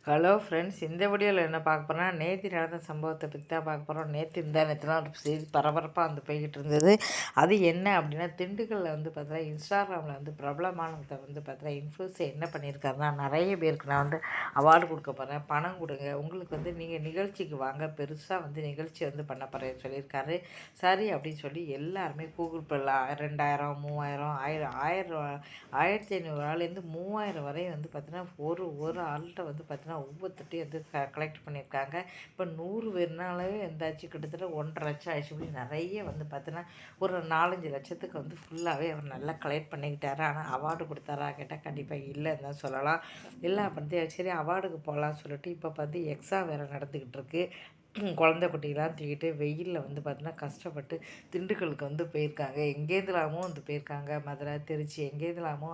Hello friends, இந்த வீடியோவில் என்ன பார்க்க போகிறோம்னா, நேற்று நடந்த சம்பவத்தை பற்றி தான் பார்க்க போகிறோம். நேற்று இந்த நேரத்துலாம் ஒரு செய்தி பரபரப்பாக போய்கிட்டு இருந்தது. அது என்ன அப்படின்னா, திண்டுக்கல்லில் பார்த்தீங்கன்னா இன்ஸ்டாகிராமில் பிரபலமானவங்க பார்த்தீங்கன்னா இன்ஃப்ளூன்ஸர் என்ன பண்ணியிருக்காருன்னா, நிறைய பேருக்கு நான் அவார்டு கொடுக்க போகிறேன், பணம் கொடுங்க, உங்களுக்கு நீங்கள் நிகழ்ச்சிக்கு வாங்க, பெருசாக நிகழ்ச்சி பண்ண போகிறேன்னு சொல்லியிருக்காரு. சரி அப்படின்னு சொல்லி எல்லாருமே கூகுள் பேல 2000, 3000, 1000, 1000, 1500 ரூபாயிலேருந்து 3000 வரை பார்த்தீங்கன்னா ஒரு ஒரு ஆள்கிட்ட பார்த்தீங்கன்னா ஒவ்வொருத்தையும் கலெக்ட் பண்ணியிருக்காங்க. இப்போ 100 பேர்னாலே எந்தாச்சு கிட்டத்தட்ட 1,50,000 ஆயிடுச்சு. இப்படி நிறைய பார்த்தீங்கன்னா ஒரு 4-5 லட்சத்துக்கு ஃபுல்லாகவே அவர் நல்லா கலெக்ட் பண்ணிக்கிட்டாரு. ஆனால் அவார்டு கொடுத்தாரா கேட்டால் கண்டிப்பாக இல்லைன்னு தான் சொல்லலாம். எல்லாம் சரி அவார்டுக்கு போகலான்னு சொல்லிட்டு இப்போ எக்ஸாம் வேறு நடந்துக்கிட்டு இருக்கு. குழந்தை குட்டிலாம் தூக்கிட்டு வெயிலில் பார்த்தீங்கன்னா கஷ்டப்பட்டு திண்டுக்கலுக்கு போயிருக்காங்க. எங்கேருந்துலாமோ போயிருக்காங்க. மதுரை, திருச்சி எங்கேருந்துலாமோ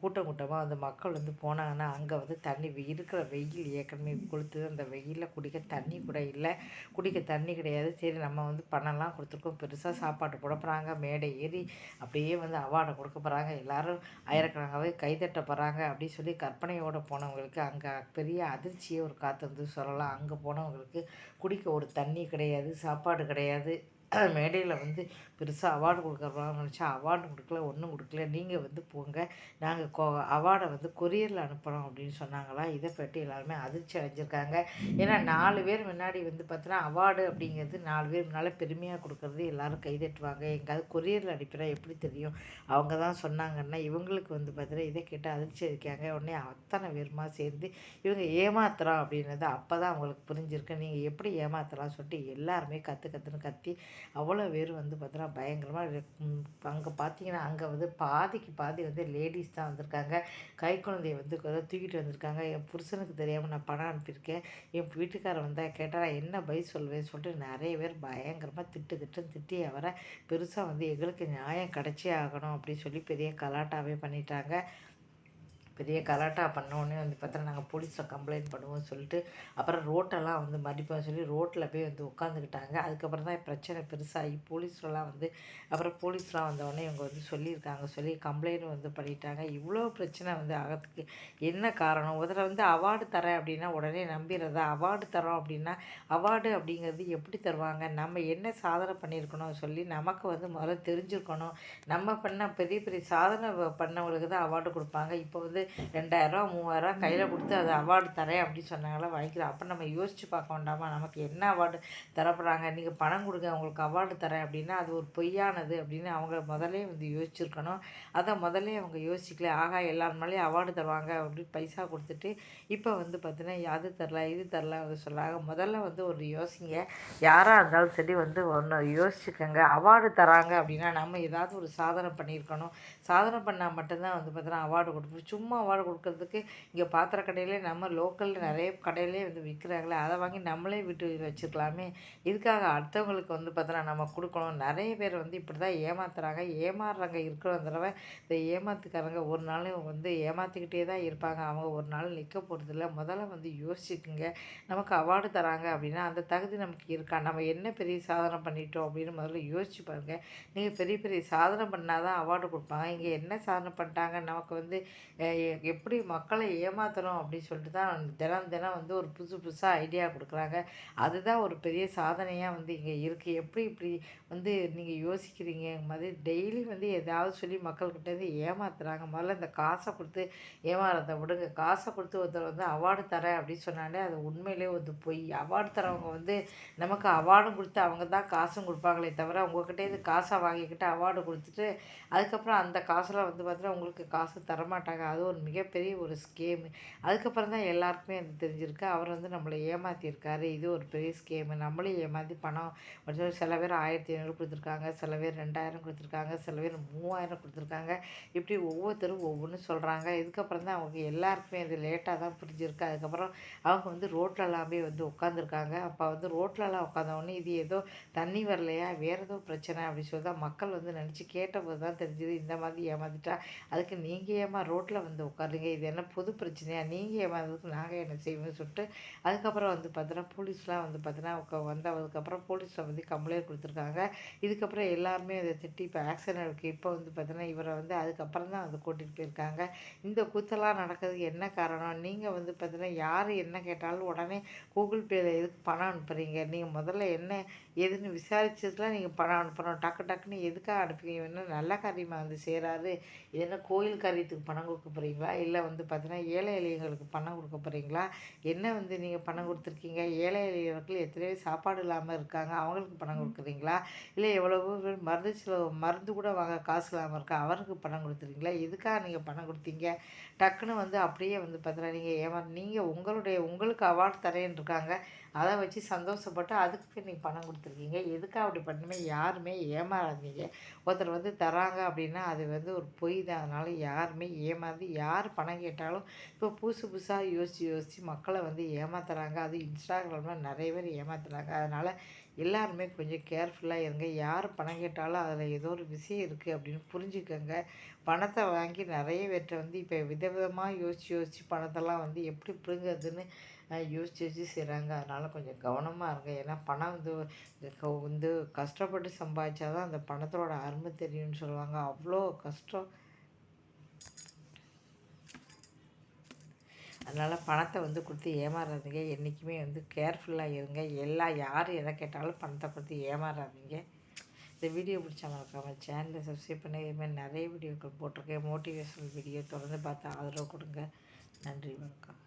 கூட்டம் கூட்டமாக மக்கள் போனாங்கன்னா அங்கே தண்ணி இருக்கிற வெயில் ஏற்கனவே கொளுத்துது. அந்த வெயிலில் குடிக்க தண்ணி கூட இல்லை. குடிக்க தண்ணி கிடையாது. சரி நம்ம பணம்லாம் கொடுத்துருக்கோம், பெருசாக சாப்பாடு போட போகிறாங்க, மேடை ஏறி அப்படியே அவார்டை கொடுக்க போகிறாங்க, எல்லோரும் ஆயிரக்கணக்காகவே கைதட்ட போகிறாங்க அப்படின்னு சொல்லி கற்பனையோடு போனவங்களுக்கு அங்கே பெரிய அதிர்ச்சியே ஒரு காத்து சொல்லலாம். அங்கே போனவங்களுக்கு குடிக்க ஒரு தண்ணி கிடையாது, சாப்பாடு கிடையாது. மேடையில் பெருசாக அவார்டு கொடுக்குறாங்கன்னு நினச்சா அவார்டு கொடுக்கல, ஒன்றும் கொடுக்கல. நீங்கள் போங்க, நாங்கள் அவார்டை கொரியரில் அனுப்புகிறோம் அப்படின்னு சொன்னாங்களா. இதை பற்றி எல்லாருமே அதிர்ச்சி அடைஞ்சிருக்காங்க. ஏன்னா 4 பேர் முன்னாடி பார்த்தீங்கன்னா அவார்டு அப்படிங்கிறது 4 பேர் முன்னால் பெருமையாக கொடுக்குறது எல்லோரும் கைதட்டுவாங்க. எங்கேயாவது கொரியரில் அனுப்பினா எப்படி தெரியும்? அவங்க தான் சொன்னாங்கன்னா இவங்களுக்கு பார்த்தீங்கன்னா இதை கேட்டு அதிர்ச்சி அடிக்காங்க. உடனே அத்தனை பேருமா சேர்ந்து இவங்க ஏமாத்துறோம் அப்படின்னது அப்போ தான் அவங்களுக்கு புரிஞ்சிருக்கு. நீங்கள் எப்படி ஏமாத்தலாம் சொல்லிட்டு எல்லாருமே கற்றுன்னு கத்தி அவ்வளோ பேர் பார்த்தீங்கன்னா பயங்கரமாக அங்கே பார்த்தீங்கன்னா அங்கே பாதிக்கு பாதி லேடிஸ் தான் வந்திருக்காங்க. கை குழந்தைய தூக்கிட்டு வந்திருக்காங்க. என் புருஷனுக்கு தெரியாமல் நான் பணம் அனுப்பியிருக்கேன், என் வீட்டுக்காரர் வந்தால் கேட்டால் நான் என்ன பதில் சொல்லுவேன்னு சொல்லிட்டு நிறைய பேர் பயங்கரமாக திட்டி அவரை பெருசாக எங்களுக்கு நியாயம் கிடைச்சே ஆகணும் அப்படின்னு சொல்லி பெரிய கலாட்டாவே பண்ணிட்டாங்க. பெரிய கலாட்டா பண்ணோடனே பார்த்தா நாங்கள் போலீஸில் கம்ப்ளைண்ட் பண்ணுவோம்னு சொல்லிட்டு அப்புறம் ரோட்டெல்லாம் மடிப்போம்னு சொல்லி ரோட்டில் போய் உட்காந்துக்கிட்டாங்க. அதுக்கப்புறம் தான் பிரச்சனை பெருசாகி போலீஸ்லாம் அப்புறம் போலீஸ்லாம் வந்தோடனே இவங்க சொல்லியிருக்காங்க, சொல்லி கம்ப்ளைண்ட் பண்ணிட்டாங்க. இவ்வளோ பிரச்சனை ஆகிறதுக்கு என்ன காரணம்? முதல்ல அவார்டு தரேன் அப்படின்னா உடனே நம்பிடுறதா? அவார்டு தரோம் அப்படின்னா அவார்டு அப்படிங்கிறது எப்படி தருவாங்க? நம்ம என்ன சாதனை பண்ணியிருக்கணும் சொல்லி நமக்கு முதல்ல தெரிஞ்சுருக்கணும். நம்ம பண்ண பெரிய பெரிய சாதனை பண்ணவங்களுக்கு தான் அவார்டு கொடுப்பாங்க. இப்போ 2000, 3000 கையில் கொடுத்து அது அவார்டு தரேன் அப்படின்னு சொன்னாங்களா, வாங்கிக்கிறோம். அப்போ நம்ம யோசித்து பார்க்க வேண்டாமா, நமக்கு என்ன அவார்டு தரப்படுறாங்க? நீங்கள் பணம் கொடுங்க, உங்களுக்கு அவார்டு தரேன் அப்படின்னா அது ஒரு பொய்யானது அப்படின்னு அவங்க முதலே யோசிச்சிருக்கணும். அதை முதலே அவங்க யோசிக்கல. ஆகா எல்லார் மேலேயும் அவார்டு தருவாங்க அப்படின்னு பைசா கொடுத்துட்டு இப்போ பார்த்தீங்கன்னா அது தரல இது தரல சொல்கிறாங்க. முதல்ல ஒரு யோசிங்க, யாராக இருந்தாலும் சரி ஒன்று யோசிச்சுக்கோங்க. அவார்டு தராங்க அப்படின்னா நம்ம ஏதாவது ஒரு சாதனை பண்ணியிருக்கணும். சாதனை பண்ணால் மட்டும்தான் பார்த்தீங்கன்னா அவார்டு கொடுப்போம். சும்மா அவார்டு கொடுக்கறதுக்கு இங்கே பாத்திர கடையிலே நம்ம லோக்கலில் நிறைய கடையிலே விற்கிறாங்களே, அதை வாங்கி நம்மளே வீட்டு வச்சுருக்கலாமே. இதுக்காக அடுத்தவங்களுக்கு பார்த்தோன்னா நம்ம கொடுக்கணும். நிறைய பேர் இப்படி தான் ஏமாத்துறாங்க. ஏமாறுறாங்க இருக்கிற தடவை இந்த ஏமாத்துக்காரங்க ஒரு நாள் ஏமாற்றிக்கிட்டே தான் இருப்பாங்க. அவங்க ஒரு நாள் நிற்க போகிறதில்ல. முதல்ல யோசிச்சுக்குங்க. நமக்கு அவார்டு தராங்க அப்படின்னா அந்த தகுதி நமக்கு இருக்கா? நம்ம என்ன பெரிய சாதனை பண்ணிட்டோம் அப்படின்னு முதல்ல யோசிச்சு பாருங்கள். நீங்கள் பெரிய பெரிய சாதனை பண்ணால் தான் அவார்டு கொடுப்பாங்க. இங்கே என்ன சாதனை பண்ணிட்டாங்க? நமக்கு எப்படி மக்களை ஏமாற்றணும் அப்படின்னு சொல்லிட்டு தான் தினம் தினம் ஒரு புதுசு புதுசாக ஐடியா கொடுக்குறாங்க. அதுதான் ஒரு பெரிய சாதனையாக இங்கே இருக்குது. எப்படி இப்படி நீங்கள் யோசிக்கிறீங்க? மாதிரி டெய்லி ஏதாவது சொல்லி மக்கள்கிட்ட ஏமாத்துறாங்க. முதல்ல இந்த காசை கொடுத்து ஏமாறதை விடுங்க. காசை கொடுத்து ஒருத்தர் அவார்டு தரேன் அப்படின்னு சொன்னாலே அது உண்மையிலே பொய். அவார்டு தரவங்க நமக்கு அவார்டும் கொடுத்து அவங்க தான் காசும் கொடுப்பாங்களே தவிர உங்கள்கிட்டேருந்து காசை வாங்கிக்கிட்டு அவார்டு கொடுத்துட்டு அதுக்கப்புறம் அந்த காசெல்லாம் பார்த்தீங்கன்னா உங்களுக்கு காசு தரமாட்டாங்க. அது ஒரு மிகப்பெரிய ஒரு ஸ்கேமு. அதுக்கப்புறம் தான் எல்லாருக்குமே தெரிஞ்சிருக்கு. அவர் நம்மளை ஏமாற்றியிருக்காரு, இது ஒரு பெரிய ஸ்கேமு. நம்மளையும் ஏமாற்றி பணம் சில பேர் 1500 கொடுத்துருக்காங்க, சில பேர் 2000 கொடுத்துருக்காங்க, சில பேர் 3000 கொடுத்துருக்காங்க. இப்படி ஒவ்வொருத்தரும் ஒவ்வொன்றும் சொல்கிறாங்க. இதுக்கப்புறம் தான் அவங்க எல்லாருக்குமே அது லேட்டாக தான் புரிஞ்சிருக்கு. அதுக்கப்புறம் அவங்க ரோட்லலாம் போய் உட்காந்துருக்காங்க. அப்போ ரோட்லலாம் உட்காந்தவொடனே இது ஏதோ தண்ணி வரலையா, வேறு ஏதோ பிரச்சனை அப்படின்னு சொல்லி தான் மக்கள் நினச்சி கேட்டபோது தான் தெரிஞ்சுது. இந்த மாதிரி ஏமாற்றிட்டா அதுக்கு நீங்கள் ஏமா ரோட்டில் வந்து உட்காருங்க, இது என்ன புது பிரச்சனையா, நீங்கள் ஏமாந்ததுக்கு நாங்கள் என்ன செய்வோம்னு சொல்லிட்டு அதுக்கப்புறம் வந்து பார்த்தோன்னா போலீஸ்லாம் வந்து பார்த்தோன்னா வந்ததுக்கப்புறம் போலீஸில் வந்து கம்ப்ளைண்ட் கொடுத்துருக்காங்க. இதுக்கப்புறம் எல்லாருமே அதை திட்டி இப்போ ஆக்ஷன் இருக்குது. இப்போ வந்து பார்த்தோன்னா இவரை வந்து அதுக்கப்புறம் தான் வந்து கூட்டிகிட்டு போயிருக்காங்க. இந்த கூத்தெல்லாம் நடக்கிறதுக்கு என்ன காரணம், நீங்கள் வந்து பார்த்தோன்னா யார் என்ன கேட்டாலும் உடனே கூகுள் பேயில் எதுக்கு பணம் அனுப்புகிறீங்க, நீங்கள் முதல்ல என்ன ஏதுன்னு விசாரிச்சதுலாம் நீங்கள் பணம் அனுப்பணும். டக்குன்னு எதுக்காக அனுப்புவீங்க, என்ன நல்ல காரியமாக வந்து செய்கிறாரு, இது என்ன கோயில் காரியத்துக்கு பணம் கொடுக்க போகிறீங்களா, இல்லை வந்து பார்த்தீங்கன்னா ஏழை எளியங்களுக்கு பணம் கொடுக்க போகிறீங்களா, என்ன வந்து நீங்கள் பணம் கொடுத்துருக்கீங்க, ஏழை எளியவர்கள் எத்தனையோ சாப்பாடு இல்லாமல் இருக்காங்க, அவங்களுக்கு பணம் கொடுக்குறீங்களா, இல்லை எவ்வளவோ பேர் மருந்து கூட வாங்க காசு இல்லாமல் இருக்கா, அவருக்கு பணம் கொடுத்துருக்கீங்களா, எதுக்காக நீங்கள் பணம் கொடுத்தீங்க, டக்குன்னு வந்து அப்படியே வந்து பார்த்தீங்கன்னா நீங்கள் உங்களுக்கு அவார்டு தரேன்னு இருக்காங்க, அதை வச்சு சந்தோஷப்பட்டு அதுக்கு போய் நீங்கள் பணம் கொடுத்துருக்கீங்க, எதுக்காக அப்படி பண்ணுமே, யாருமே ஏமாறாதீங்க. ஒருத்தர் வந்து தராங்க அப்படின்னா அது வந்து ஒரு பொய் தான். அதனால் யாருமே ஏமாந்து யார் பணம் கேட்டாலும் இப்போ புதுசாக யோசித்து மக்களை வந்து ஏமாத்துறாங்க. அதுவும் இன்ஸ்டாகிராமில் நிறைய பேர் ஏமாத்துறாங்க. அதனால் எல்லாருமே கொஞ்சம் கேர்ஃபுல்லாக இருங்க. யார் பணம் கேட்டாலும் அதில் ஏதோ ஒரு விஷயம் இருக்குது அப்படின்னு புரிஞ்சுக்கோங்க. பணத்தை வாங்கி நிறைய பேர்கிட்ட வந்து இப்போ விதவிதமாக யோசித்து பணத்தெல்லாம் வந்து எப்படி பிடுங்கிறதுன்னு யோசிச்சு செய்கிறாங்க. அதனால் கொஞ்சம் கவனமாக இருங்க. ஏன்னா பணம் வந்து கஷ்டப்பட்டு சம்பாதிச்சா தான் அந்த பணத்தோட அருமை தெரியும்னு சொல்லுவாங்க. அவ்வளோ கஷ்டம். அதனால் பணத்தை வந்து கொடுத்து ஏமாறாதீங்க. என்றைக்குமே வந்து கேர்ஃபுல்லாக இருங்க. யார் எதை கேட்டாலும் பணத்தை கொடுத்து ஏமாறாதீங்க. இந்த வீடியோ பிடிச்சா மறக்காமல் சேனலை சப்ஸ்கிரைப் பண்ணி இதுமாதிரி நிறைய வீடியோக்கள் போட்டிருக்கேன். மோட்டிவேஷனல் வீடியோ தொடர்ந்து பார்த்து ஆதரவு கொடுங்க. நன்றி, வணக்கம்.